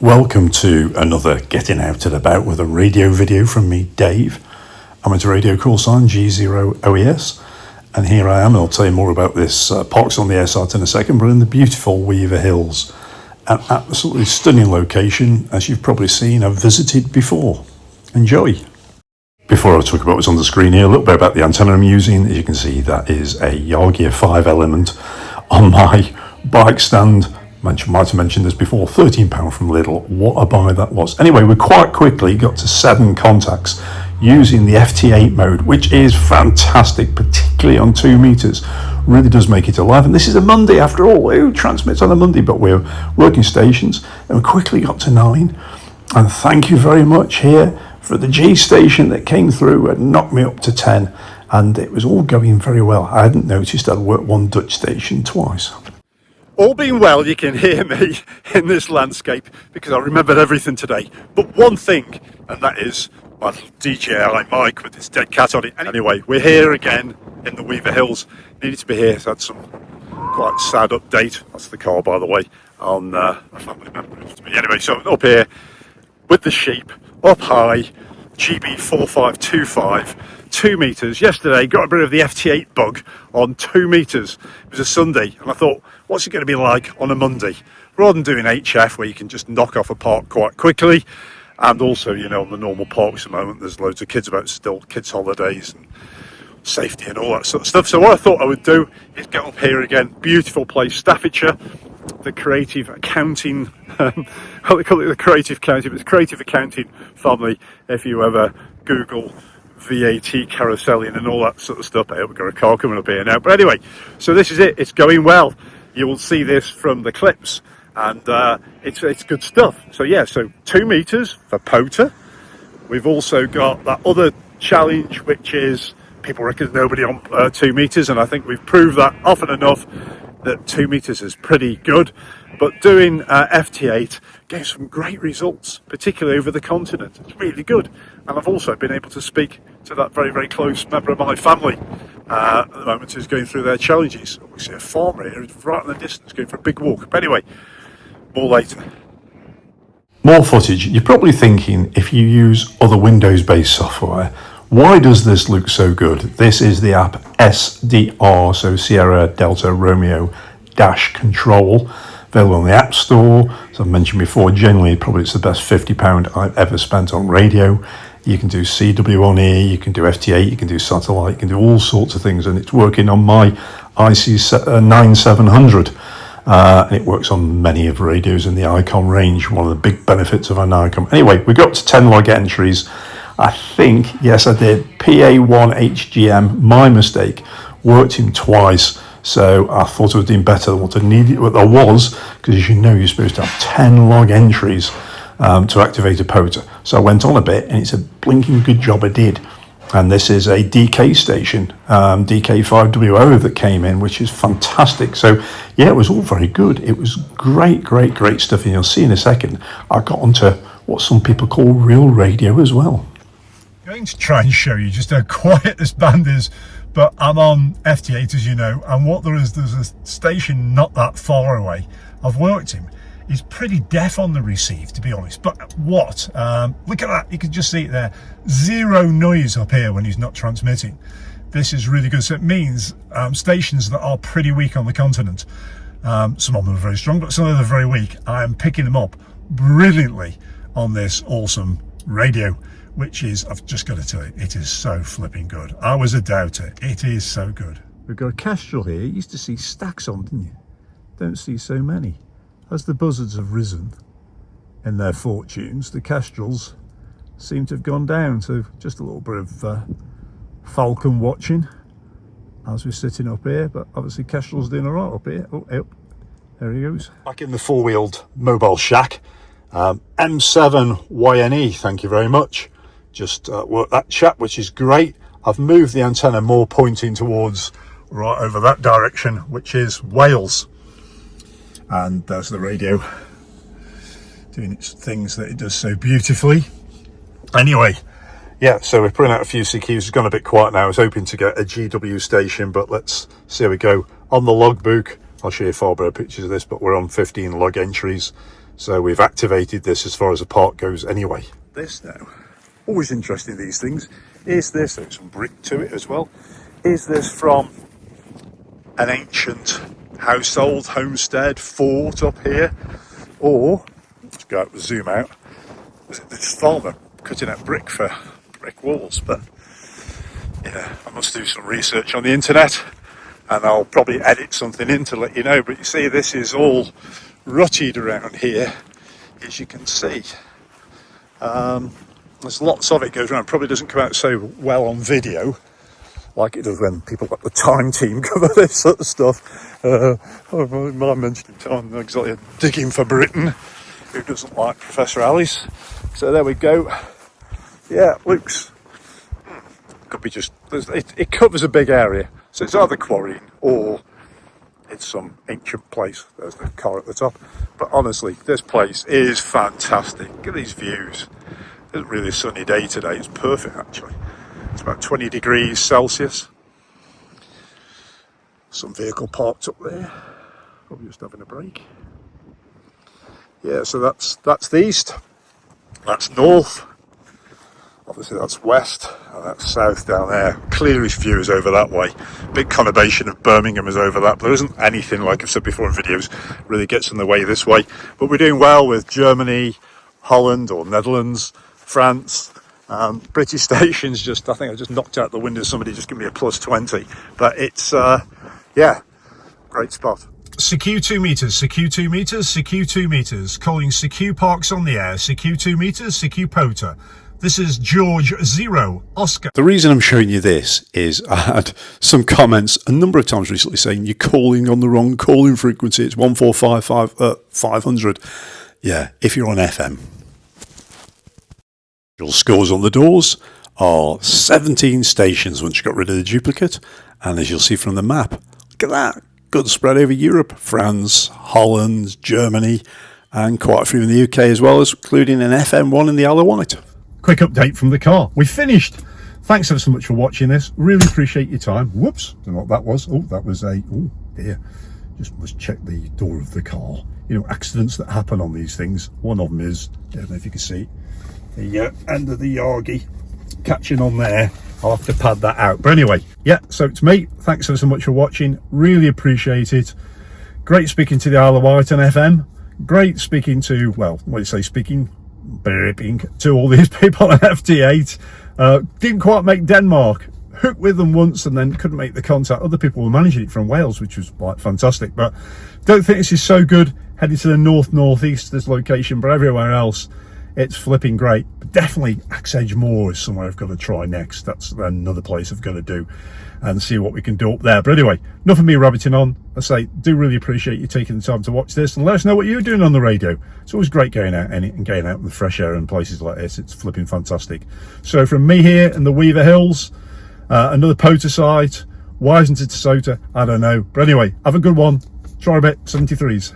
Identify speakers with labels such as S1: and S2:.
S1: Welcome to another Getting Out and About with a radio video from me, Dave. I'm at a radio call sign G0OES, and here I am. I'll tell you more about this parks on the air site in a second, but in the beautiful Weaver Hills, an absolutely stunning location, as you've probably seen, I've visited before. Enjoy. Before I talk about what's on the screen here, a little bit about the antenna I'm using. As you can see, that is a Yargear 5 element on my bike stand. Might have mentioned this before, £13 from Lidl. What a buy that was. Anyway, we quite quickly got to 7 contacts using the FT8 mode, which is fantastic, particularly on 2 meters. Really does make it alive. And this is a Monday after all. Who transmits on a Monday? But we're working stations, and we quickly got to 9. And thank you very much here for the G station that came through and knocked me up to 10. And it was all going very well. I hadn't noticed I'd worked one Dutch station twice. All being well, you can hear me in this landscape because I remembered everything today. But one thing, and that is my DJI mic with this dead cat on it. Anyway, we're here again in the Weaver Hills. Needed to be here, so I had some quite sad update. That's the car, by the way, on a family member. Anyway, so up here with the sheep, up high, GB4525, 2 meters. Yesterday, got rid of the FT8 bug on 2 meters. It was a Sunday, and I thought, what's it going to be like on a Monday? Rather than doing HF, where you can just knock off a park quite quickly, and also, you know, on the normal parks at the moment, there's loads of kids about still, kids' holidays and safety and all that sort of stuff. So what I thought I would do is get up here again. Beautiful place, Staffordshire, the creative accounting, how they call it, the creative accounting, but it's creative accounting family. If you ever Google VAT carouseling and all that sort of stuff, I hope we've got a car coming up here now. But anyway, so this is it. It's going well. You will see this from the clips, and it's good stuff. So yeah, so 2 meters for POTA. We've also got that other challenge, which is people reckon nobody on 2 meters, and I think we've proved that often enough that 2 meters is pretty good. But doing FT8 gave some great results, particularly over the continent. It's really good. And I've also been able to speak to that very, very close member of my family at the moment who's going through their challenges. We see a farmer here right in the distance going for a big walk. But anyway, more later. More footage. You're probably thinking, if you use other Windows-based software, why does this look so good? This is the app SDR, so Sierra Delta Romeo Dash Control, available on the App Store. As I've mentioned before, generally probably it's the best £50 I've ever spent on radio. You can do CW on here, you can do FT8, you can do satellite, you can do all sorts of things, and it's working on my IC9700. And it works on many of radios in the Icon range, one of the big benefits of an Icon. Anyway, we got up to 10 log entries. I think, yes, I did. PA1HGM, my mistake, worked in twice. So I thought I was doing better than what I needed, what there was, because as you know, you're supposed to have 10 log entries to activate a POTA. So I went on a bit, and it's a blinking good job I did. And this is a DK station, DK5WO that came in, which is fantastic. So yeah, it was all very good. It was great stuff. And you'll see in a second, I got onto what some people call real radio as well. I'm going to try and show you just how quiet this band is, but I'm on FT8, as you know, and what there's a station not that far away I've worked in. He's pretty deaf on the receive, to be honest, but what? Look at that, you can just see it there. Zero noise up here when he's not transmitting. This is really good. So it means stations that are pretty weak on the continent, some of them are very strong, but some of them are very weak. I am picking them up brilliantly on this awesome radio, which is, I've just got to tell you, it is so flipping good. I was a doubter. It is so good. We've got a kestrel here. You used to see stacks on, didn't you? Don't see so many. As the buzzards have risen in their fortunes, the kestrels seem to have gone down. So just a little bit of falcon watching as we're sitting up here. But obviously kestrel's doing all right up here. Oh, yep. There he goes. Back in the four-wheeled mobile shack. M7YNE, thank you very much. Just worked that chat, which is great. I've moved the antenna more pointing towards right over that direction, which is Wales. And there's the radio doing its things that it does so beautifully. Anyway, yeah, so we're putting out a few CQs. It's gone a bit quiet now. I was hoping to get a GW station, but let's see how we go. On the logbook, I'll show you far better pictures of this, but we're on 15 log entries. So we've activated this as far as the park goes anyway. This now, always interesting, these things. Is this, there's some brick to it as well. Is this from an ancient household, homestead, fort up here? Or, let's go out, zoom out, was it this farmer cutting out brick for brick walls? But yeah, I must do some research on the internet, and I'll probably edit something in to let you know. But you see, this is all rutted around here, as you can see. There's lots of it goes around. Probably doesn't come out so well on video like it does when people like the Time team cover this sort of stuff. I mentioned Tom exactly digging for Britain. Who doesn't like Professor Alice? So there we go. Yeah, looks could be just it covers a big area, so it's either quarrying or it's some ancient place. There's the car at the top. But honestly, this place is fantastic. Look at these views. It's really a sunny day today. It's perfect, actually. It's about 20 degrees Celsius. Some vehicle parked up there. Probably just having a break. Yeah, so that's the east. That's north. Obviously that's west, and that's south down there. Clearest view is over that way. Big conurbation of Birmingham is over that. But there isn't anything, like I've said before in videos, really gets in the way this way. But we're doing well with Germany, Holland or Netherlands, France. British stations, I think I just knocked out the window. Somebody just give me a plus 20. But it's, yeah, great spot.
S2: CQ 2 meters, CQ 2 meters, CQ 2 meters. Calling CQ Parks on the air, CQ 2 meters, CQ POTA. This is George 0 Oscar.
S1: The reason I'm showing you this is I had some comments a number of times recently saying you're calling on the wrong calling frequency. It's 500. Yeah, if you're on FM. Your scores on the doors are 17 stations once you got rid of the duplicate. And as you'll see from the map, look at that. Good spread over Europe, France, Holland, Germany, and quite a few in the UK as well, as including an FM1 in the Isle of Wight.
S2: Quick update from the car. We finished. Thanks ever so much for watching this. Really appreciate your time. Whoops, don't know what that was. Oh, that was oh dear. Just must check the door of the car. You know, accidents that happen on these things. One of them is, I don't know if you can see, the end of the Yargi catching on there. I'll have to pad that out. But anyway, yeah, so it's me. Thanks ever so much for watching. Really appreciate it. Great speaking to the Isle of Wight on FM. Great speaking to, well, what do you say, speaking to all these people on FT8. Didn't quite make Denmark. Hooked with them once and then couldn't make the contact. Other people were managing it from Wales, which was like fantastic. But don't think this is so good. Headed to the northeast, this location, but everywhere else it's flipping great. But definitely Axe Edge Moor is somewhere I've got to try next. That's another place I've got to do and see what we can do up there. But anyway, enough of me rabbiting on. I say, do really appreciate you taking the time to watch this and let us know what you're doing on the radio. It's always great going out and getting out in the fresh air and places like this. It's flipping fantastic. So from me here in the Weaver Hills, another POTA site, why isn't it a SOTA? I don't know. But anyway, have a good one. Try a bit, 73s.